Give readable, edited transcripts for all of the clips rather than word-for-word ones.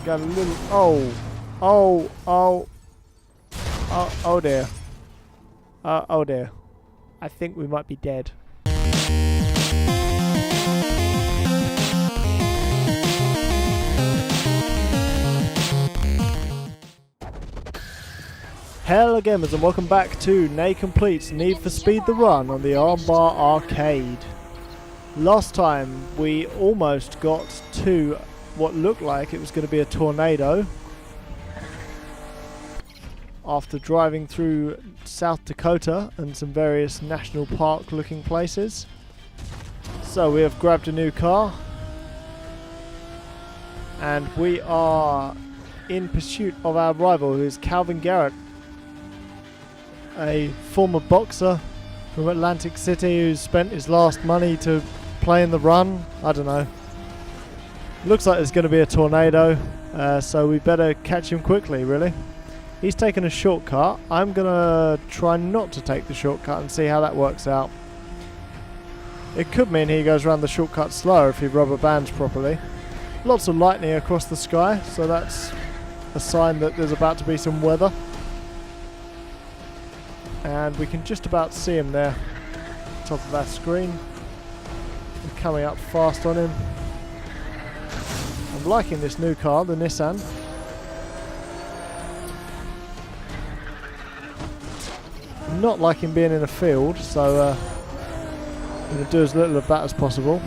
going a little... Oh dear. Oh dear. I think we might be dead. Hello gamers and welcome back to Nay Complete's Need for Speed the Run on the Armbar arcade. Last time we almost got to what looked like it was going to be a tornado after driving through South Dakota and some various national park looking places. So we have grabbed a new car and we are in pursuit of our rival, who is Calvin Garrett, a former boxer from Atlantic City who spent his last money to play in the run. I don't know. Looks like there's going to be a tornado, so we better catch him quickly, really. He's taken a shortcut. I'm going to try not to take the shortcut and see how that works out. It could mean he goes around the shortcut slower if he rubber bands properly. Lots of lightning across the sky, so that's a sign that there's about to be some weather. And we can just about see him there, top of our screen. We're coming up fast on him. I'm liking this new car, the Nissan. I'm not liking being in a field, so I'm going to do as little of that as possible.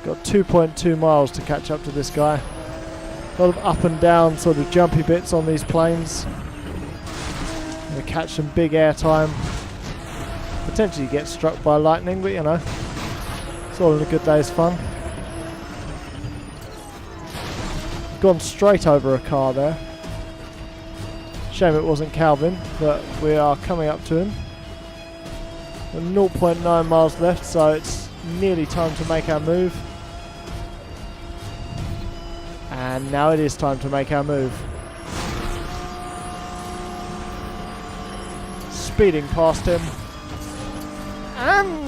Got 2.2 miles to catch up to this guy. A lot of up and down sort of jumpy bits on these planes. Gonna catch some big air time. Potentially get struck by lightning, but you know, it's all in a good day's fun. Gone straight over a car there. Shame it wasn't Calvin, but we are coming up to him. 0.9 miles left, so it's nearly time to make our move. And now it is time to make our move. Speeding past him. And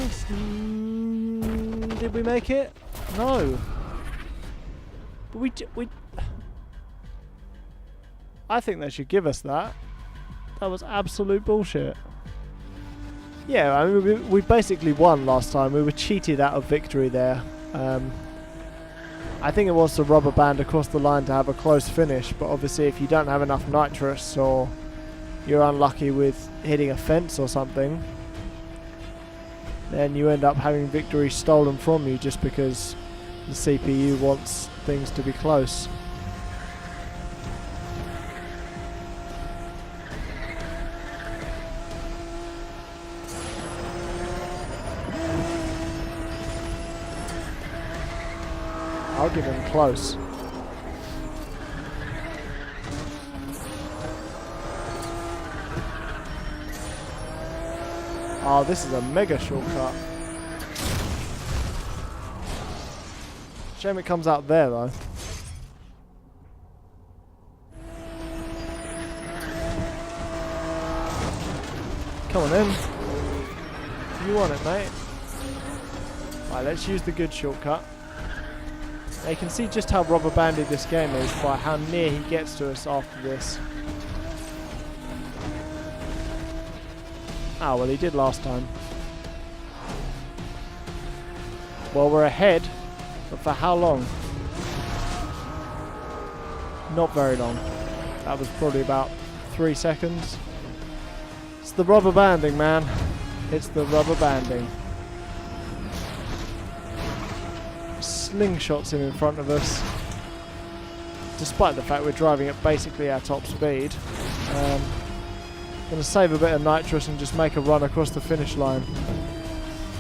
did we make it? No. But we I think they should give us that. That was absolute bullshit. Yeah, I mean, we basically won last time. We were cheated out of victory there. I think it was the rubber band across the line to have a close finish, but obviously if you don't have enough nitrous or you're unlucky with hitting a fence or something, then you end up having victory stolen from you just because the CPU wants things to be close. I'll give him close. Oh, this is a mega shortcut. Shame it comes out there though. Come on in. You want it, mate. Right, let's use the good shortcut. Now you can see just how rubber banded this game is by how near he gets to us after this. Ah, well, he did last time. Well, we're ahead, but for how long? Not very long. That was probably about 3 seconds. It's the rubber banding, man. It's the rubber banding. Slingshots him in front of us, despite the fact we're driving at basically our top speed. Going to save a bit of nitrous and just make a run across the finish line,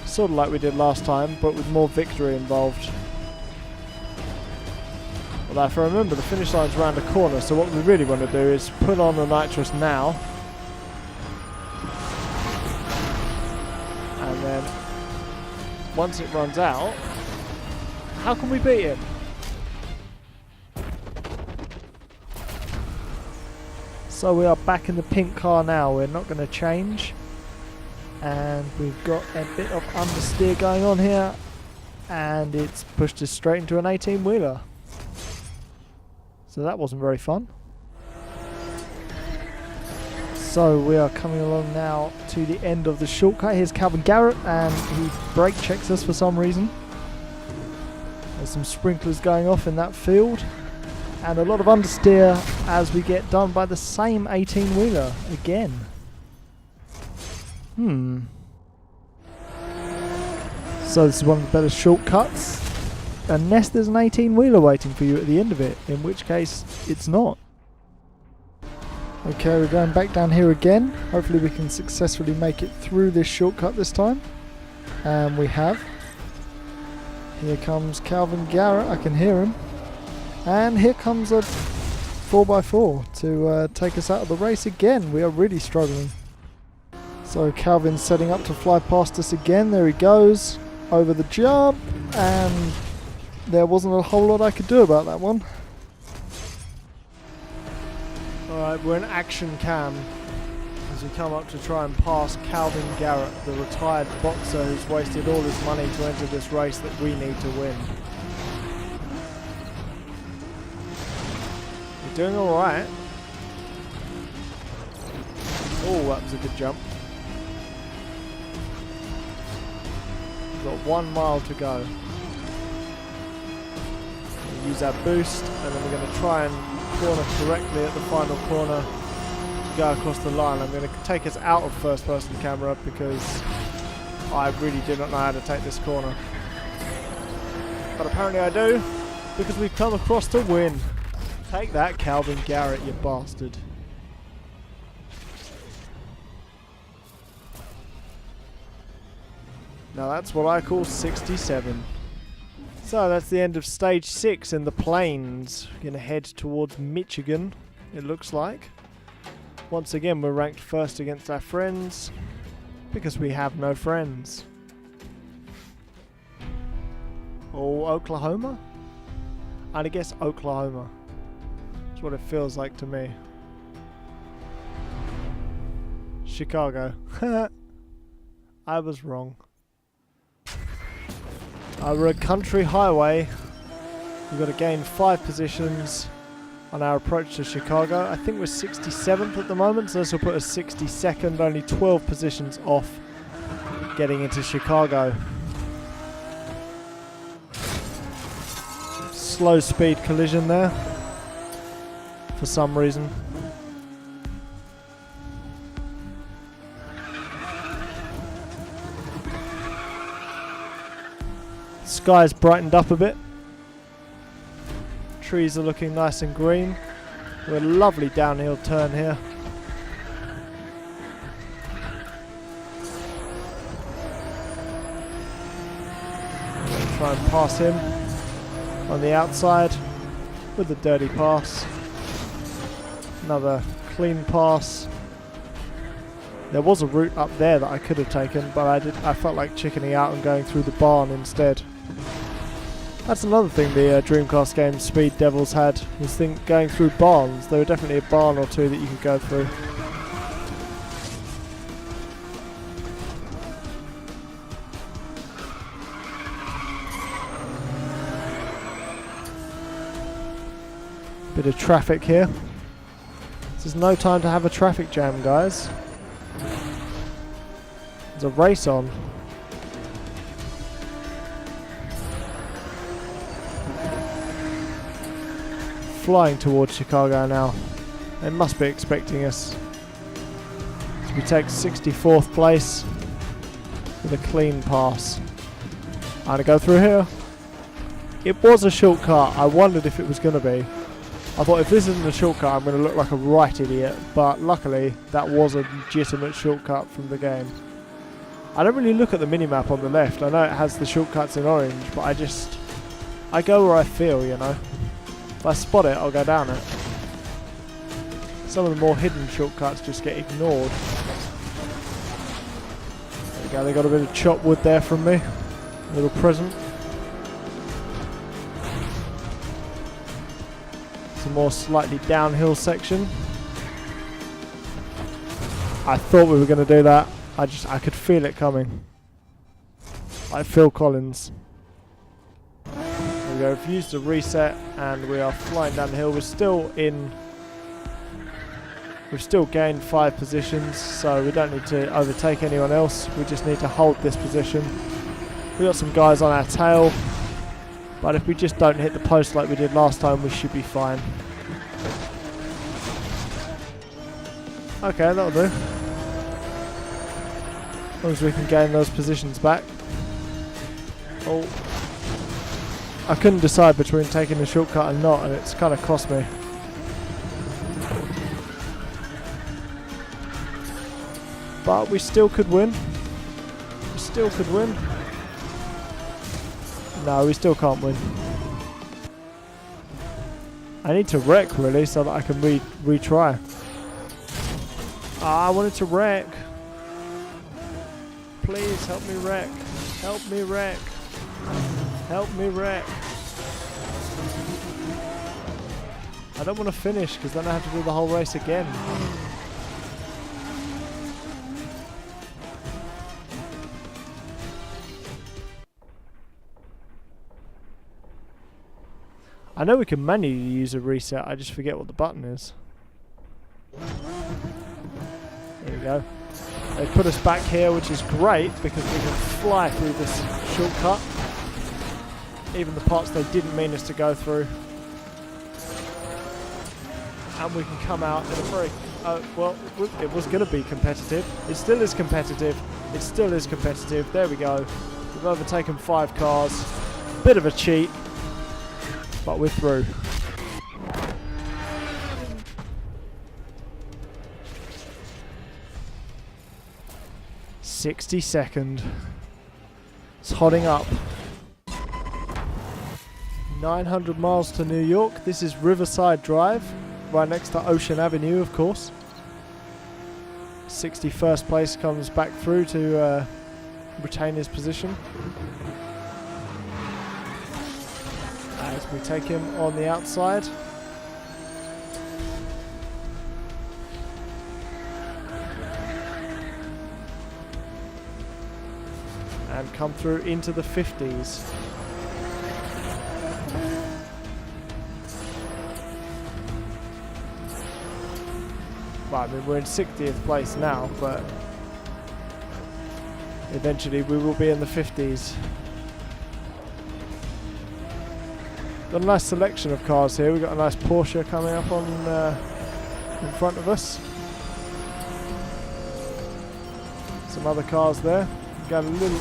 sort of like we did last time, but with more victory involved. Although if I remember, the finish line's around the corner, so what we really want to do is put on the nitrous now, and then once it runs out, how can we beat him? So we are back in the pink car now. We're not going to change. And we've got a bit of understeer going on here. And it's pushed us straight into an 18-wheeler. So that wasn't very fun. So we are coming along now to the end of the shortcut. Here's Calvin Garrett, and he brake checks us for some reason. There's some sprinklers going off in that field. And a lot of understeer as we get done by the same 18-wheeler again. So this is one of the better shortcuts. Unless there's an 18-wheeler waiting for you at the end of it, in which case it's not. Okay, we're going back down here again. Hopefully we can successfully make it through this shortcut this time. And we have. Here comes Calvin Garrett, I can hear him. And here comes a 4x4 to take us out of the race again. We are really struggling. So Calvin's setting up to fly past us again. There he goes. Over the jump. And there wasn't a whole lot I could do about that one. Alright, we're in action cam as we come up to try and pass Calvin Garrett, the retired boxer who's wasted all his money to enter this race that we need to win. We're doing alright. Oh, that was a good jump. We've got 1 mile to go. We'll use our boost and then we're going to try and corner correctly at the final corner to go across the line. I'm going to take us out of first person camera because I really do not know how to take this corner. But apparently I do, because we've come across to win. Take that, Calvin Garrett, you bastard. Now that's what I call 67. So that's the end of stage 6 in the plains. We're going to head towards Michigan, it looks like. Once again, we're ranked first against our friends because we have no friends. Oh, Oklahoma? I'd guess Oklahoma. That's what it feels like to me. Chicago. I was wrong. We're a country highway. We've got to gain 5 positions on our approach to Chicago. I think we're 67th at the moment, so this will put us 62nd, only 12 positions off getting into Chicago. Slow speed collision there for some reason. Sky's brightened up a bit. Trees are looking nice and green. We're a lovely downhill turn here. I'm going to try and pass him on the outside with a dirty pass. Another clean pass. There was a route up there that I could have taken, but I felt like chickening out and going through the barn instead. That's another thing the Dreamcast game Speed Devils had, was going through barns. There were definitely a barn or two that you could go through. Bit of traffic here. This is no time to have a traffic jam, guys. There's a race on. Flying towards Chicago now. They must be expecting us. So we take 64th place with a clean pass. I'm going to go through here. It was a shortcut. I wondered if it was going to be. I thought if this isn't a shortcut I'm going to look like a right idiot, but luckily that was a legitimate shortcut from the game. I don't really look at the minimap on the left. I know it has the shortcuts in orange, but I go where I feel, you know. If I spot it, I'll go down it. Some of the more hidden shortcuts just get ignored. There we go, they got a bit of chopped wood there from me. A little present. Some more slightly downhill section. I thought we were going to do that. I could feel it coming. Like Phil Collins. There we go. We've used the reset and we are flying down the hill. We've still gained 5 positions, so we don't need to overtake anyone else. We just need to hold this position. We've got some guys on our tail, but if we just don't hit the post like we did last time, we should be fine. Okay, that'll do. As long as we can gain those positions back. Oh. I couldn't decide between taking the shortcut and not, and it's kind of cost me. But we still could win. We still could win. No, we still can't win. I need to wreck, really, so that I can retry. I wanted to wreck. Please help me wreck. Help me wreck. Help me wreck. I don't want to finish because then I have to do the whole race again. I know we can manually use a reset, I just forget what the button is. There we go. They put us back here, which is great because we can fly through this shortcut. Even the parts they didn't mean us to go through. And we can come out in a very... well, it was going to be competitive. It still is competitive. It still is competitive. There we go. We've overtaken 5 cars. Bit of a cheat. But we're through. .60. It's hotting up. 900 miles to New York. This is Riverside Drive, right next to Ocean Avenue, of course. 61st place comes back through to retain his position. As we take him on the outside. And come through into the 50s. Well, I mean, we're in 60th place now, but eventually we will be in the 50s. Got a nice selection of cars here. We've got a nice Porsche coming up on in front of us. Some other cars there. Got a little...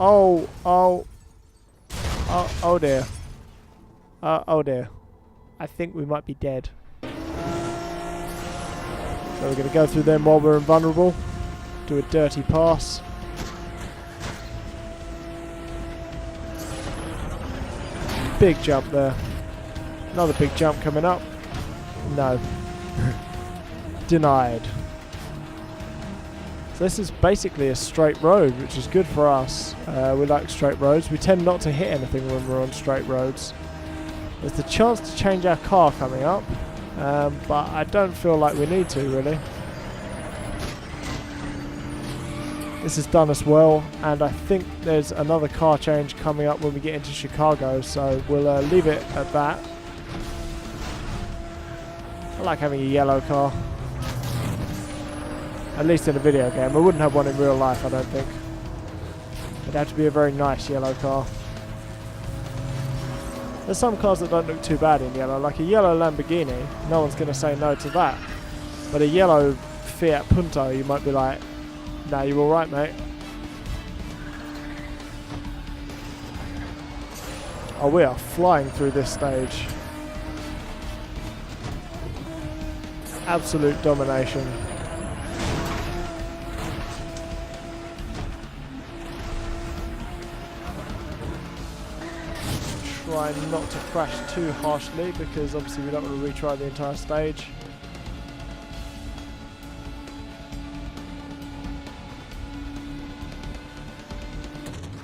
Oh dear. Oh dear. I think we might be dead. So we're going to go through them while we're invulnerable. Do a dirty pass. Big jump there. Another big jump coming up. No. Denied. So this is basically a straight road, which is good for us. We like straight roads. We tend not to hit anything when we're on straight roads. There's the chance to change our car coming up, but I don't feel like we need to, really. This has done us well, and I think there's another car change coming up when we get into Chicago, so we'll leave it at that. I like having a yellow car. At least in a video game. I wouldn't have one in real life, I don't think. It'd have to be a very nice yellow car. There's some cars that don't look too bad in yellow, like a yellow Lamborghini. No one's going to say no to that. But a yellow Fiat Punto, you might be like, nah, you're alright, mate. Oh, we are flying through this stage. Absolute domination. Try not to crash too harshly because obviously we don't want to retry the entire stage.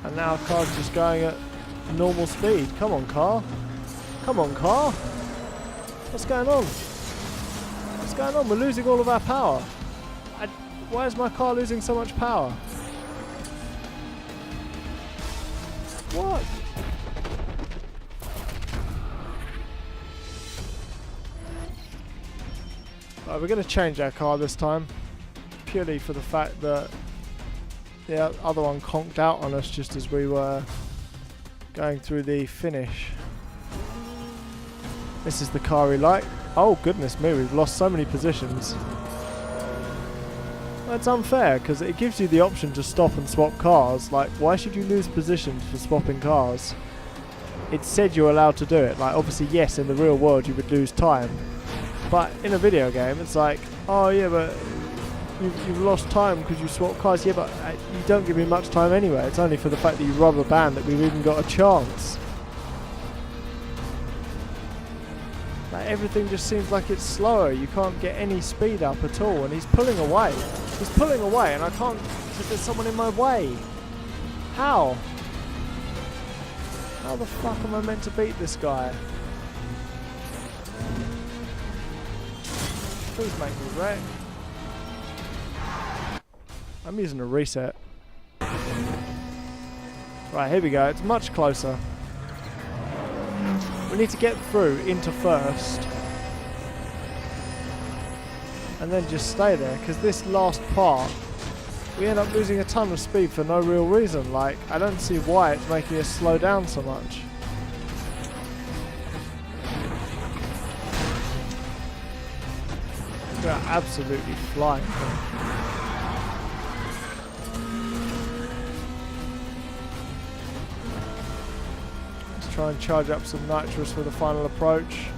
And now our car's just going at normal speed. Come on, car. Come on, car. What's going on? What's going on? We're losing all of our power. Why is my car losing so much power? What? Right, we're going to change our car this time. Purely for the fact that the other one conked out on us just as we were going through the finish. This is the car we like. Oh goodness me, we've lost so many positions. That's unfair because it gives you the option to stop and swap cars. Like, why should you lose positions for swapping cars? It said you're allowed to do it. Like, obviously yes, in the real world you would lose time, but in a video game it's like, oh yeah, but you've lost time because you swap cars. Yeah, but you don't give me much time anyway. It's only for the fact that you rubber band that we've even got a chance. Like, everything just seems like it's slower. You can't get any speed up at all, and he's pulling away. He's pulling away, and I can't because there's someone in my way. How? How the fuck am I meant to beat this guy? Please make me wreck. I'm using a reset. Right, here we go. It's much closer. We need to get through into first. And then just stay there, because this last part, we end up losing a ton of speed for no real reason. Like, I don't see why it's making us slow down so much. We are absolutely flying. Try and charge up some nitrous for the final approach.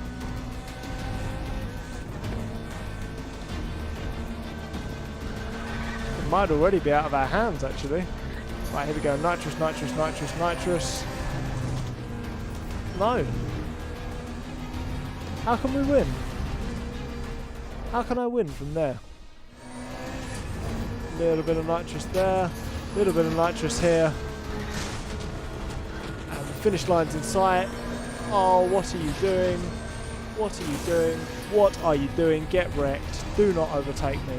It might already be out of our hands actually. Right, here we go. Nitrous, nitrous, nitrous, nitrous. No. How can we win? How can I win from there? A little bit of nitrous there. A little bit of nitrous here. Finish line's in sight. Oh, what are you doing? What are you doing? What are you doing? Get wrecked. Do not overtake me.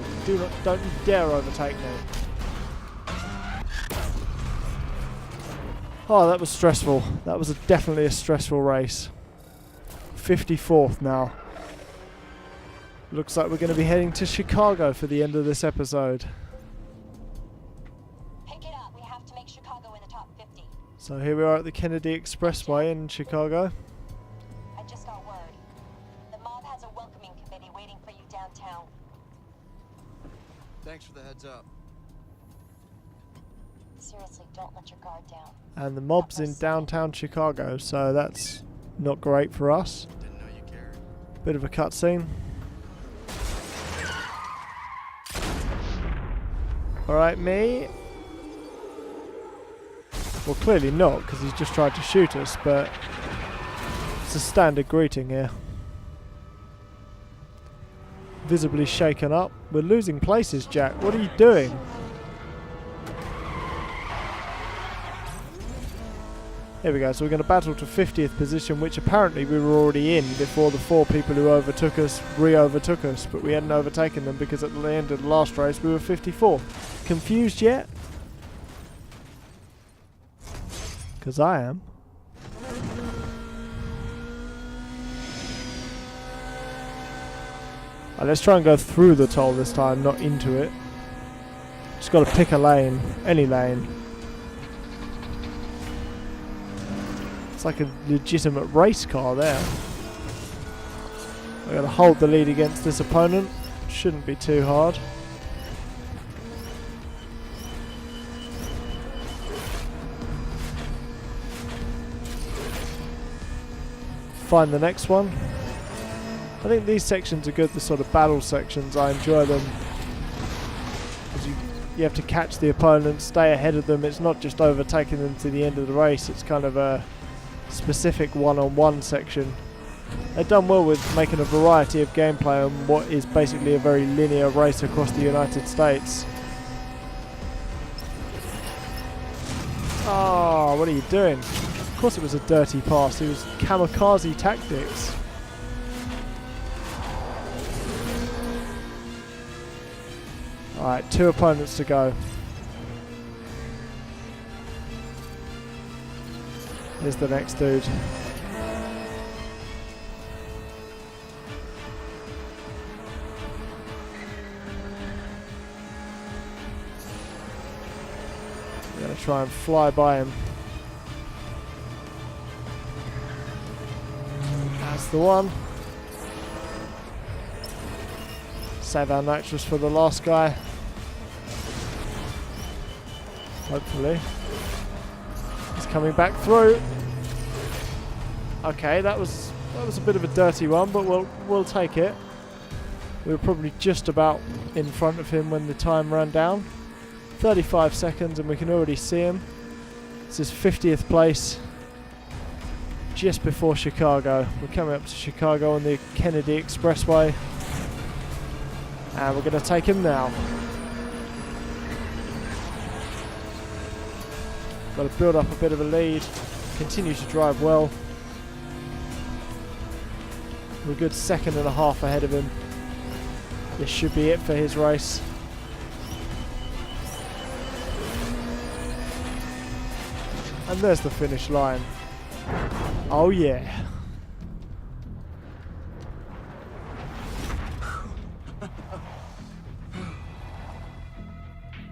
Don't you dare overtake me. Oh, that was stressful. That was definitely a stressful race. 54th now. Looks like we're going to be heading to Chicago for the end of this episode. So here we are at the Kennedy Expressway in Chicago. I just got word. The mob has a welcoming committee waiting for you downtown. Thanks for the heads up. Seriously, don't let your guard down. And the mob's in downtown Chicago, so that's not great for us. Didn't know you cared. Bit of a cutscene. Alright, me. Well, clearly not, because he's just tried to shoot us, but it's a standard greeting here. Visibly shaken up. We're losing places, Jack. What are you doing? Here we go. So we're going to battle to 50th position, which apparently we were already in before the 4 people who overtook us re-overtook us, but we hadn't overtaken them because at the end of the last race we were 54th. Confused yet? Because I am. Right, let's try and go through the toll this time, not into it. Just got to pick a lane, any lane. It's like a legitimate race car there. I've got to hold the lead against this opponent. Shouldn't be too hard. Find the next one. I think these sections are good, the sort of battle sections. I enjoy them because you have to catch the opponent, stay ahead of them. It's not just overtaking them to the end of the race. It's kind of a specific one-on-one section. They've done well with making a variety of gameplay on what is basically a very linear race across the United States. Oh, what are you doing? Of course it was a dirty pass. It was kamikaze tactics. Alright, 2 opponents to go. Here's the next dude. I'm going to try and fly by him. That's the one. Save our nitrous for the last guy. Hopefully. He's coming back through. Okay, that was a bit of a dirty one, but we'll take it. We were probably just about in front of him when the time ran down. 35 seconds and we can already see him. This is 50th place. Just before Chicago. We're coming up to Chicago on the Kennedy Expressway. And we're going to take him now. Got to build up a bit of a lead. Continue to drive well. We're a good 1.5 seconds ahead of him. This should be it for his race. And there's the finish line. Oh yeah.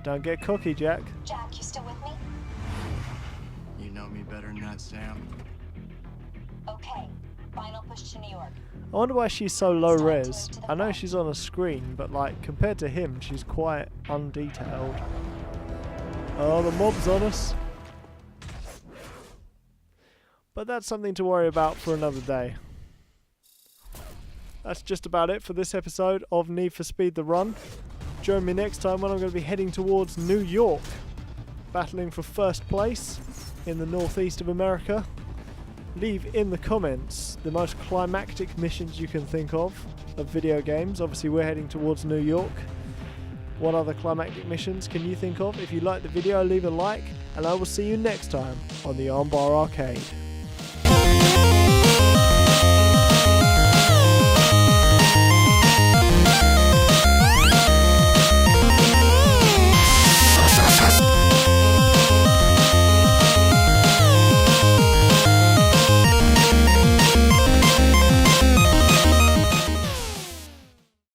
Don't get cocky, Jack. Jack, you still with me? You know me better than that, Sam. Okay. Final push to New York. I wonder why she's so low res. I know she's on a screen, but like compared to him, she's quite undetailed. Oh, the mob's on us. But that's something to worry about for another day. That's just about it for this episode of Need for Speed The Run. Join me next time when I'm going to be heading towards New York, battling for first place in the northeast of America. Leave in the comments the most climactic missions you can think of video games. Obviously we're heading towards New York. What other climactic missions can you think of? If you liked the video, leave a like, and I will see you next time on the Armbar Arcade.